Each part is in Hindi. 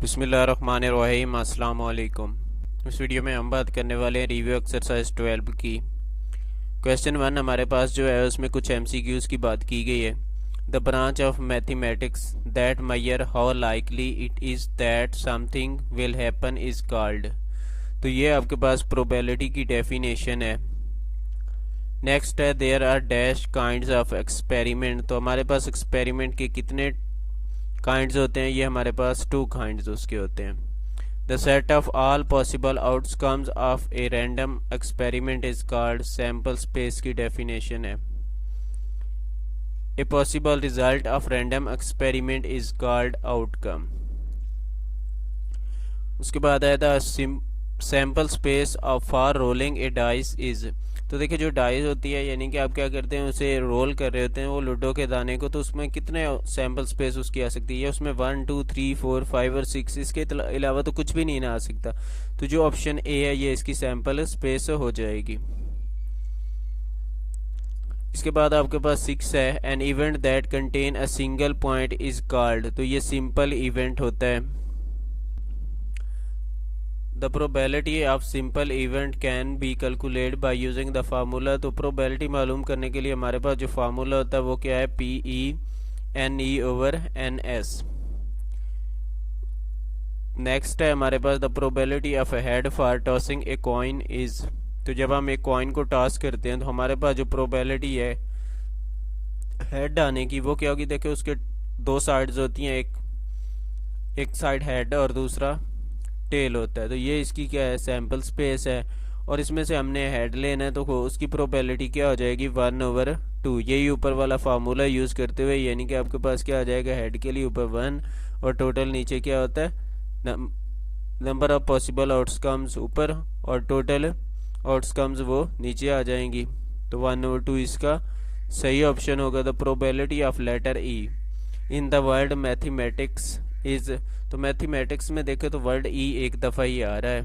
बिस्मिल्लाहिर्रहमानिर्रहीम। अस्सलाम वालेकुम। इस वीडियो में हम बात करने वाले हैं रिव्यू एक्सरसाइज 12 की। क्वेश्चन 1 हमारे पास जो है उसमें कुछ एमसीक्यूज़ की बात की गई है। The branch of mathematics that measure how likely it is that something will happen is called. तो ये आपके पास प्रोबेबिलिटी की डेफिनेशन है। नेक्स्ट है there are dash kinds of experiment. तो हमारे पास एक्सपेरिमेंट के कितने काइंड्स होते हैं? ये हमारे पास 2 काइंड्स उसके होते हैं। The set of all possible outcomes of a random experiment is called sample space की डेफिनेशन है। A possible result of random experiment is called outcome. उसके बाद आया था sample space of for rolling A dice is. तो देखिए जो डाइस होती है यानी कि आप क्या करते हैं उसे रोल कर रहे होते हैं वो लूडो के दाने को, तो उसमें कितने सैम्पल स्पेस उसकी आ सकती है? उसमें 1 2 3 4 5 और 6, इसके अलावा तो कुछ भी नहीं ना आ सकता। तो जो ऑप्शन ए है ये इसकी सैम्पल स्पेस हो जाएगी। इसके बाद आपके पास 6 है an event that contain a single point is called. तो ये सिंपल इवेंट होता है। The probability of simple event can be calculate by using the formula. तो प्रोबेबिलिटी मालूम करने के लिए हमारे पास जो फार्मूला होता है वो क्या है? P E N E over N S. Next है हमारे पास the probability of head for tossing a coin is. तो जब हम एक कॉइन को टॉस करते हैं तो हमारे पास जो प्रोबेबिलिटी है हेड आने की वो क्या होगी? देखिए उसके 2 साइड्स होती हैं, एक साइड हेड और दूसरा टेल होता है। तो ये इसकी क्या है? सैम्पल स्पेस है। और इसमें से हमने हेड लेना है तो उसकी प्रोबेबिलिटी क्या हो जाएगी? 1/2। यही ऊपर वाला फार्मूला यूज़ करते हुए यानी कि आपके पास क्या आ जाएगा? हेड के लिए ऊपर 1 और टोटल नीचे क्या होता है? नंबर ऑफ पॉसिबल आउटकम्स ऊपर और टोटल आउटकम्स वो नीचे आ जाएंगी। तो 1/2 इसका सही ऑप्शन होगा। The probability of letter E in the word mathematics is. तो मैथमेटिक्स में देखें तो वर्ड ई एक दफ़ा ही आ रहा है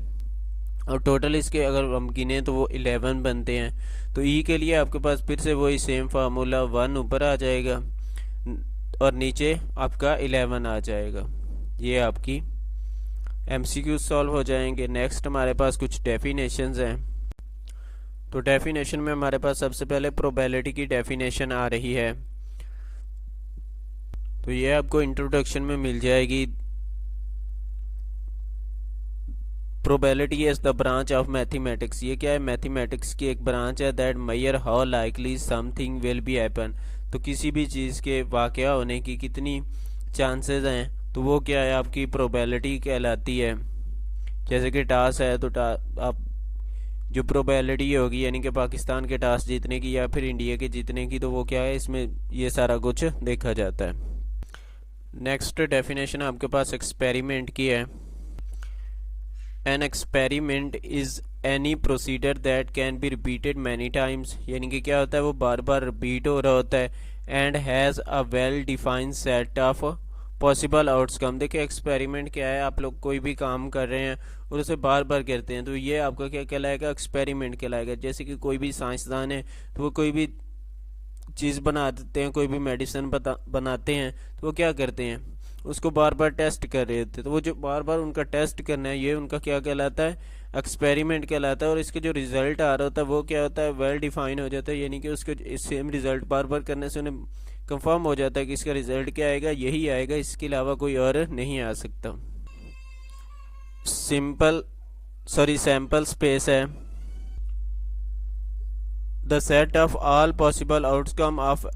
और टोटल इसके अगर हम गिने तो वो 11 बनते हैं। तो ई के लिए आपके पास फिर से वही सेम फार्मूला 1 ऊपर आ जाएगा और नीचे आपका 11 आ जाएगा। ये आपकी एमसीक्यू सॉल्व हो जाएंगे। नेक्स्ट हमारे पास कुछ डेफिनेशंस हैं। तो डेफिनेशन में हमारे पास सबसे पहले प्रोबेबिलिटी की डेफिनेशन आ रही है। तो ये आपको इंट्रोडक्शन में मिल जाएगी। Probability is the branch of mathematics. ये क्या है? मैथमेटिक्स की एक ब्रांच है। That measure how likely something will be happen. तो किसी भी चीज़ के वाकया होने की कितनी चांसेस हैं तो वो क्या है? आपकी प्रोबेबिलिटी कहलाती है। जैसे कि टास है तो आप जो प्रोबेबिलिटी होगी यानी कि पाकिस्तान के टास जीतने की या फिर इंडिया के जीतने की, तो वो क्या है? इसमें ये सारा कुछ देखा जाता है। नेक्स्ट डेफिनेशन आपके पास एक्सपेरिमेंट की है। An experiment is any procedure that can be repeated many times. यानी कि क्या होता है? वो बार बार रिपीट हो रहा होता है and has a well defined set of possible outcome. देखिए एक्सपेरिमेंट क्या है? आप लोग कोई भी काम कर रहे हैं और उसे बार बार करते हैं तो ये आपका क्या कहलाएगा? एक्सपेरिमेंट कहलाएगा। जैसे कि कोई भी साइंसदान है तो वो कोई भी चीज़ बना देते हैं, कोई भी मेडिसिन बनाते हैं तो वो क्या करते हैं? उसको बार बार टेस्ट कर रहे थे। तो वो जो बार बार उनका टेस्ट करना है ये उनका क्या कहलाता है? एक्सपेरिमेंट कहलाता है। और इसके जो रिजल्ट आ रहा होता है वो क्या होता है? वेल डिफाइन हो जाता है। यानी कि उसके सेम रिजल्ट बार बार करने से उन्हें कंफर्म हो जाता है कि इसका रिजल्ट क्या आएगा? यही आएगा, इसके अलावा कोई और नहीं आ सकता। सैम्पल स्पेस है। The set of all possible outcome of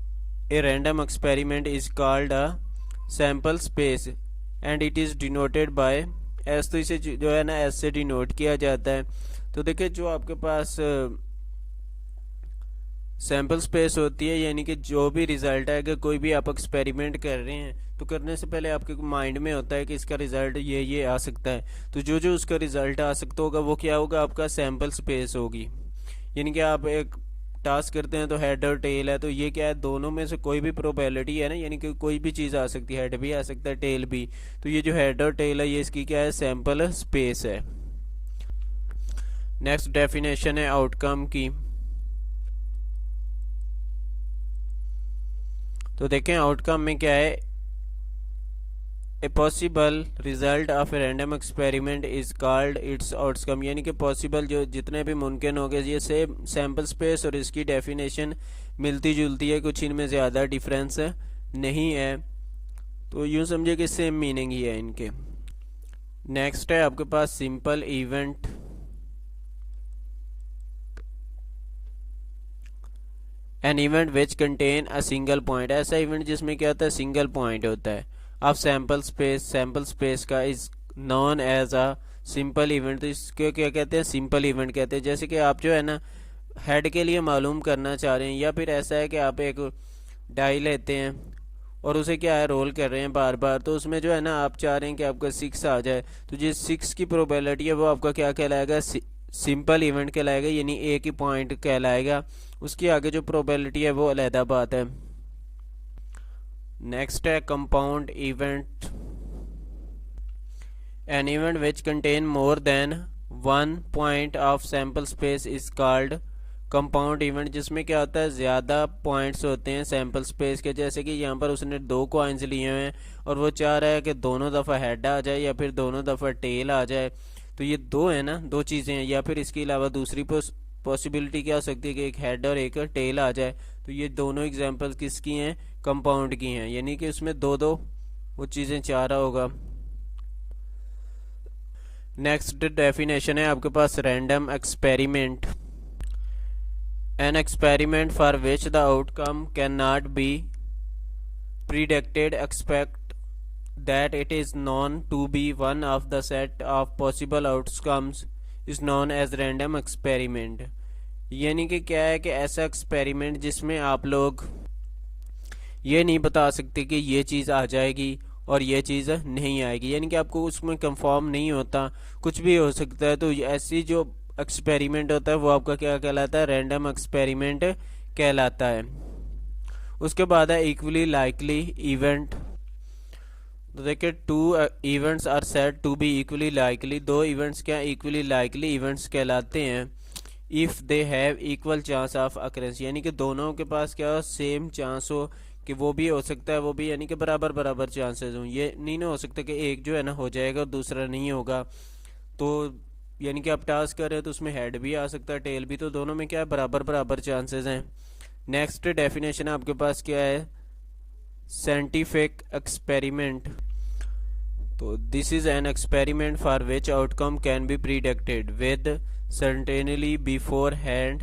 a random experiment is called a sample space and it is denoted by S. तो इसे जो है ना एस से डिनोट किया जाता है। तो देखिए जो आपके पास सैम्पल स्पेस होती है यानी कि जो भी रिजल्ट आएगा, कोई भी आप एक्सपेरिमेंट कर रहे हैं तो करने से पहले आपके माइंड में होता है कि इसका रिजल्ट ये आ सकता है। तो जो जो उसका रिजल्ट आ सकता होगा वो क्या होगा? आपका सैम्पल स्पेस होगी। यानी कि आप एक टास्क करते हैं तो हेड और टेल है, तो ये क्या है? दोनों में से कोई भी प्रोबेबिलिटी है ना, यानी कि कोई भी चीज़ आ सकती है, हेड भी आ सकता है टेल भी। तो ये जो हेड और टेल है ये इसकी क्या है? सैम्पल स्पेस है। नेक्स्ट डेफिनेशन है आउटकम की। तो देखें आउटकम में क्या है? A possible result of a random experiment is called its outcome, यानी कि पॉसिबल जो जितने भी मुमकिन हो गए, ये सेम सैम्पल स्पेस और इसकी डेफिनेशन मिलती जुलती है, कुछ इनमें ज़्यादा डिफरेंस नहीं है, तो यूँ समझिए कि सेम मीनिंग ही है इनके। नेक्स्ट है आपके पास simple event. An event which contain a single point, ऐसा इवेंट जिसमें क्या होता है, सिंगल पॉइंट होता है। अब सैम्पल स्पेस का is known as a simple event, तो इसको क्या कहते हैं, सिंपल इवेंट कहते हैं। जैसे कि आप जो है ना हेड के लिए मालूम करना चाह रहे हैं, या फिर ऐसा है कि आप एक डाई लेते हैं और उसे क्या है रोल कर रहे हैं बार बार, तो उसमें जो है ना आप चाह रहे हैं कि आपका 6 आ जाए, तो जिस 6 की प्रोबेबिलिटी है वो आपका क्या कहलाएगा, सिंपल इवेंट कहलाएगा, यानी एक ही पॉइंट कहलाएगा। उसकी आगे जो प्रोबेबिलिटी है वो अलहदा बात है। नेक्स्ट है compound event. An event which contain more than one point of sample space is called compound event, जिसमें क्या होता है ज़्यादा पॉइंट्स होते हैं सैम्पल स्पेस के। जैसे कि यहाँ पर उसने 2 कॉइन्स लिए हुए हैं और वो चाह रहा है कि दोनों दफ़ा हेड आ जाए या फिर दोनों दफ़ा टेल आ जाए, तो ये 2 है ना, 2 चीज़ें हैं। या फिर इसके अलावा दूसरी पॉसिबिलिटी क्या हो सकती है कि एक हेड और एक टेल आ जाए, तो ये दोनों एग्जांपल किसकी हैं, कंपाउंड की हैं, यानी कि उसमें 2 वो चीज़ें चाह रहा होगा। नेक्स्ट डेफिनेशन है आपके पास random experiment. An experiment for which the outcome can not be predicted except that it is known to be one of the set of possible outcomes is known as random experiment। यानी कि क्या है कि ऐसा एक्सपेरिमेंट जिसमें आप लोग ये नहीं बता सकते कि ये चीज़ आ जाएगी और ये चीज़ नहीं आएगी, यानी कि आपको उसमें कंफर्म नहीं होता, कुछ भी हो सकता है। तो ऐसी जो एक्सपेरिमेंट होता है वो आपका क्या कहलाता है, रैंडम एक्सपेरिमेंट कहलाता है। उसके बाद है इक्वली लाइकली इवेंट। तो देखिए 2 events are said to be equally likely, 2 events क्या इक्वली लाइकली इवेंट्स कहलाते हैं if they have equal chance of occurrence, यानी कि दोनों के पास क्या सेम चांस हो, कि वो भी हो सकता है वो भी, यानी कि बराबर बराबर चांसेस हों। ये नहीं ना हो सकता कि एक जो है ना हो जाएगा और दूसरा नहीं होगा। तो यानी कि आप टास्क कर रहे हो तो उसमें हेड भी आ सकता है टेल भी, तो दोनों में क्या है बराबर बराबर चांसेस हैं। नेक्स्ट डेफिनेशन आपके पास क्या है, साइंटिफिक एक्सपेरिमेंट। तो this is an experiment for which outcome can be predicted with certainly beforehand,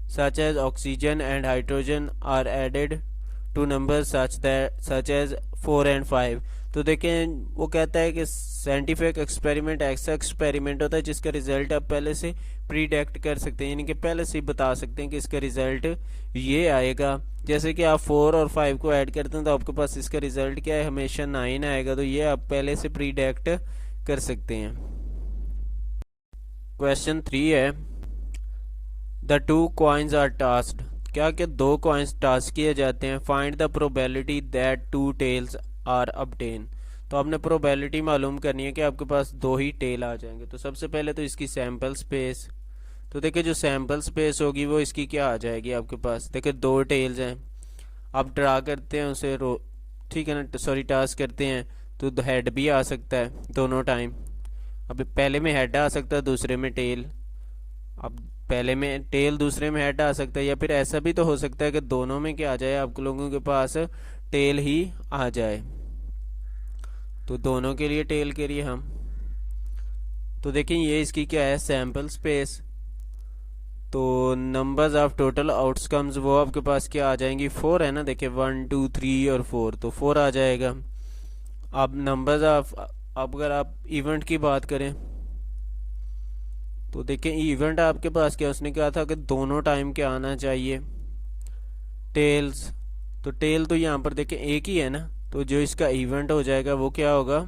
such as oxygen and hydrogen are added to numbers such as 4 and 5। तो देखें वो कहता है कि साइंटिफिक एक्सपेरिमेंट ऐसा एक्सपेरिमेंट होता है जिसका रिजल्ट आप पहले से प्रीडिक्ट कर सकते हैं, यानी कि पहले से ही बता सकते हैं कि इसका रिजल्ट ये आएगा। जैसे कि आप 4 और 5 को ऐड करते हैं तो आपके पास इसका रिजल्ट क्या है, हमेशा 9 आएगा, तो ये आप पहले से प्रीडिक्ट कर सकते हैं। क्वेश्चन 3 है द 2 कॉइन्स आर टास्क्ड, क्या क्या 2 कॉइन्स टास्क किए जाते हैं, find the probability that 2 tails are obtain. तो आपने प्रोबेबिलिटी मालूम करनी है कि आपके पास 2 ही टेल आ जाएंगे। तो सबसे पहले तो इसकी सैम्पल स्पेस, तो देखिए जो सैम्पल स्पेस होगी वो इसकी क्या आ जाएगी आपके पास, देखिए 2 टेल्स हैं, आप ड्रा करते हैं उसे ठीक है ना, सॉरी टास्क करते हैं तो हेड भी आ सकता है दोनों टाइम। अब पहले में हेड आ सकता है दूसरे में टेल, अब पहले में टेल दूसरे में हेड आ सकता है, या फिर ऐसा भी तो हो सकता है कि दोनों में क्या आ जाए, आप लोगों के पास टेल ही आ जाए। तो दोनों के लिए टेल के लिए हम तो देखें ये इसकी क्या है सैम्पल स्पेस, तो नंबर्स ऑफ टोटल आउटकम्स वो आपके पास क्या आ जाएंगी, 4 है ना, देखिए 1 2 3 और 4, तो 4 आ जाएगा। अब नंबर्स ऑफ, अब अगर आप इवेंट की बात करें तो देखिए इवेंट आपके पास क्या, उसने कहा था कि दोनों टाइम क्या आना चाहिए, टेल्स। तो टेल तो यहाँ पर देखिए एक ही है ना, तो जो इसका इवेंट हो जाएगा वो क्या होगा,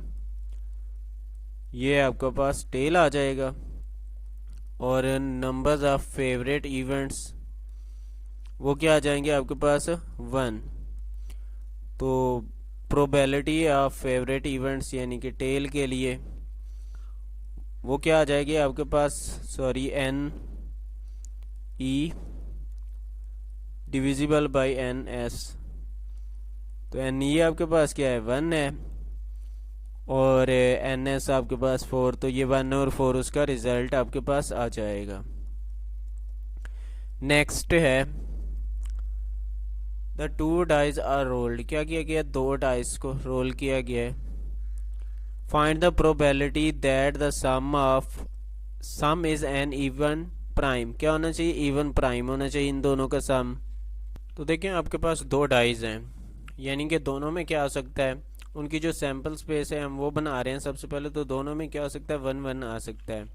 ये आपके पास टेल आ जाएगा। और नंबर्स ऑफ फेवरेट इवेंट्स वो क्या आ जाएंगे आपके पास 1। तो प्रोबेबिलिटी ऑफ फेवरेट इवेंट्स यानी कि टेल के लिए वो क्या आ जाएगी आपके पास, sorry N E divisible by N S. तो एन ई आपके पास क्या है 1 है, और एन एस आपके पास 4, तो ये 1 और 4 उसका रिजल्ट आपके पास आ जाएगा। नेक्स्ट है द 2 डाइज आर रोल्ड। क्या किया गया, 2 डाइस को रोल किया गया है। Find the probability that the some is an even prime. क्या होना चाहिए, इवन प्राइम होना चाहिए इन दोनों का सम। तो देखिए आपके पास 2 डाइज हैं, यानी कि दोनों में क्या हो सकता है, उनकी जो सैम्पल स्पेस है हम वो बना रहे हैं सबसे पहले, तो दोनों में क्या हो सकता है, 1 1 आ सकता है।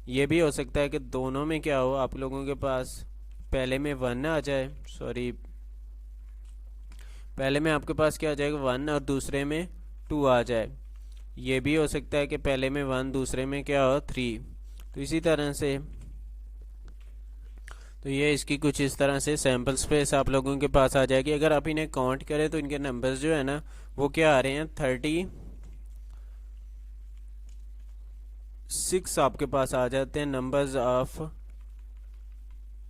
ये भी हो सकता है कि दोनों में क्या हो, आप लोगों के पास पहले में 1 आ जाए, सॉरी पहले में आपके पास क्या आ जाएगा 1 और दूसरे में 2 आ जाए। ये भी हो सकता है कि पहले में 1 दूसरे में क्या हो 3। तो इसी तरह से तो ये इसकी कुछ इस तरह से सैम्पल स्पेस आप लोगों के पास आ जाएगी। अगर आप इन्हें काउंट करें तो इनके नंबर्स जो है ना वो क्या आ रहे हैं, 36 आपके पास आ जाते हैं नंबर्स ऑफ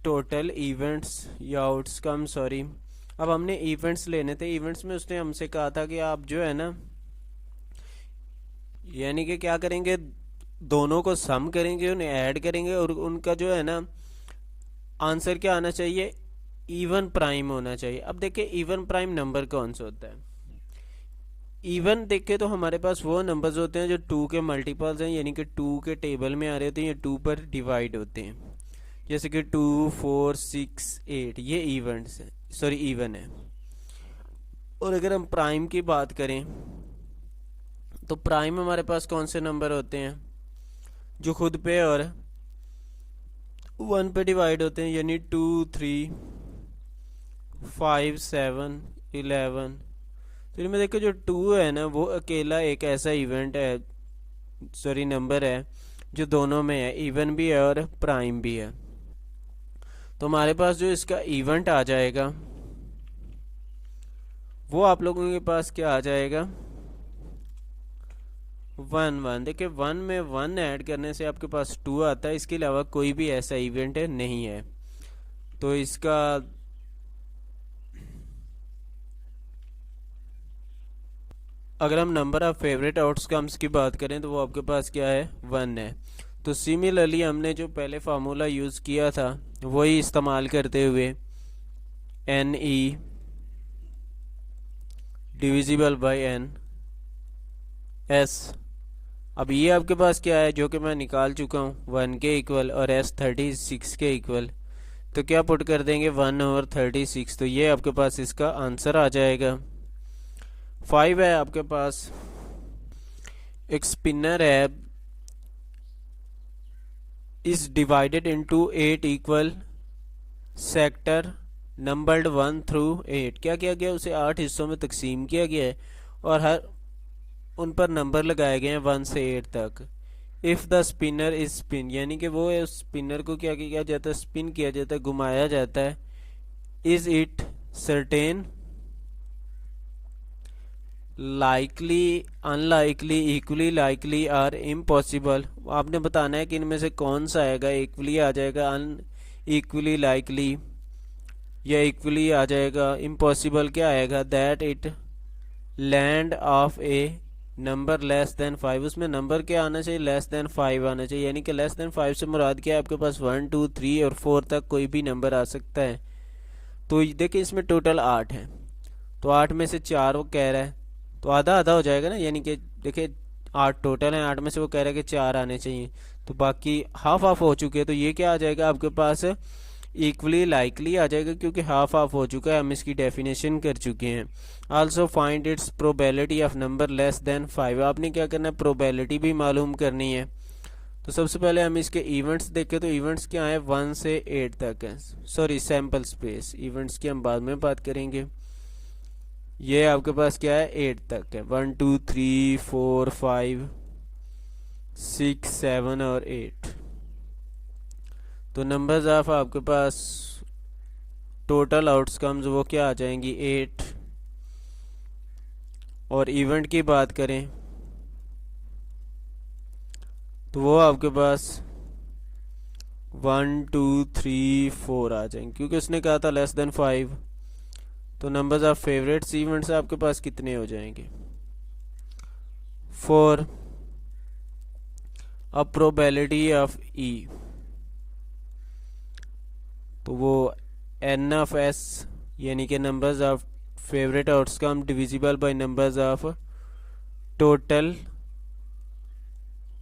टोटल इवेंट्स या आउटकम, सॉरी। अब हमने इवेंट्स लेने थे, इवेंट्स में उसने हमसे कहा था कि आप जो है ना, यानी कि क्या करेंगे, दोनों को सम करेंगे, उन्हें ऐड करेंगे और उनका जो है ना आंसर क्या आना चाहिए, इवन प्राइम होना चाहिए। अब देखिए इवन प्राइम नंबर कौन सा होता है। इवन देखे तो हमारे पास वो नंबर्स होते हैं जो 2 के मल्टीपल्स हैं, यानी कि 2 के टेबल में आ रहे होते हैं या 2 पर डिवाइड होते हैं, जैसे कि 2 4 6 8, ये इवेंट्स है, सॉरी इवन है। और अगर हम प्राइम की बात करें तो प्राइम हमारे पास कौन से नंबर होते हैं, जो खुद पे और 1 पे डिवाइड होते हैं, यानी 2 3 5 7 11। तो इनमें देखो जो 2 है ना वो अकेला एक ऐसा इवेंट है, सॉरी नंबर है जो दोनों में है, इवन भी है और प्राइम भी है। तो हमारे पास जो इसका इवेंट आ जाएगा वो आप लोगों के पास क्या आ जाएगा, 1 1। देखिए 1 में 1 ऐड करने से आपके पास 2 आता है, इसके अलावा कोई भी ऐसा इवेंट है नहीं है। तो इसका अगर हम नंबर ऑफ फेवरेट आउटकम्स की बात करें तो वो आपके पास क्या है, 1 है। तो सिमिलरली हमने जो पहले फार्मूला यूज़ किया था वही इस्तेमाल करते हुए N E divisible by N S. अब ये आपके पास क्या है, जो कि मैं निकाल चुका हूँ 1 के इक्वल और एस 36 के इक्वल। तो क्या पुट कर देंगे 1 और 36, तो ये आपके पास इसका आंसर आ जाएगा। 5 है आपके पास, एक स्पिनर है, is divided into 8 equal sector numbered 1 through 8। क्या किया गया, उसे 8 हिस्सों में तकसीम किया गया है और हर उन पर नंबर लगाए गए हैं 1 से 8 तक। If the spinner is spin, यानी कि वो स्पिनर को क्या किया जाता है, स्पिन किया जाता है, घुमाया जाता है। Is it certain, likely, unlikely, equally likely और इम्पॉसिबल। आपने बताना है कि इनमें से कौन सा आएगा, इक्वली आ जाएगा, अन इक्वली लाइकली या इक्वली आ जाएगा, इम्पॉसिबल क्या आएगा, that it land of A number less than 5। उसमें नंबर क्या आना चाहिए, लेस देन 5 आना चाहिए, यानी कि लेस देन 5 से मुराद क्या है, आपके पास 1 2 3 और 4 तक कोई भी नंबर आ सकता है। तो देखिए इसमें टोटल 8 है, तो 8 में से 4 वो कह रहा है, तो आधा आधा हो जाएगा ना, यानी कि देखिए 8 टोटल है, 8 में से वो कह रहा है कि 4 आने चाहिए, तो बाकी हाफ हाफ हो चुके हैं। तो ये क्या आ जाएगा आपके पास, इक्वली लाइकली आ जाएगा, क्योंकि हाफ हाफ हो चुका है, हम इसकी डेफिनेशन कर चुके हैं। Also find its probability of number less than 5। आपने क्या करना है, प्रोबेबिलिटी भी मालूम करनी है। तो सबसे पहले हम इसके इवेंट्स देखें, तो इवेंट्स क्या है, 1 से 8 तक है, सॉरी सैम्पल स्पेस, इवेंट्स की हम बाद में बात करेंगे। ये आपके पास क्या है, 8 तक है, 1 2 3 4 5 6 7 और 8। तो नंबर्स ऑफ आपके पास टोटल आउटकम्स वो क्या आ जाएंगी, 8। और इवेंट की बात करें तो वो आपके पास 1 2 3 4 आ जाएंगे, क्योंकि उसने कहा था लेस देन 5। तो नंबर्स ऑफ फेवरेट्स इवेंट्स आपके पास कितने हो जाएंगे, फॉर अ प्रोबेबिलिटी ऑफ ई, तो वो एन ऑफ एस यानी कि numbers of favourite outcome divisible by numbers of total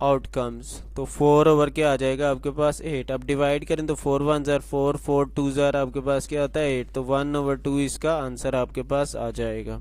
outcomes. तो 4 क्या आ जाएगा आपके पास 8। अब डिवाइड करें तो 4 1 ज़ार 4, 4 2 ज़ार आपके पास क्या आता है 8, तो 1/2 इसका आंसर आपके पास आ जाएगा।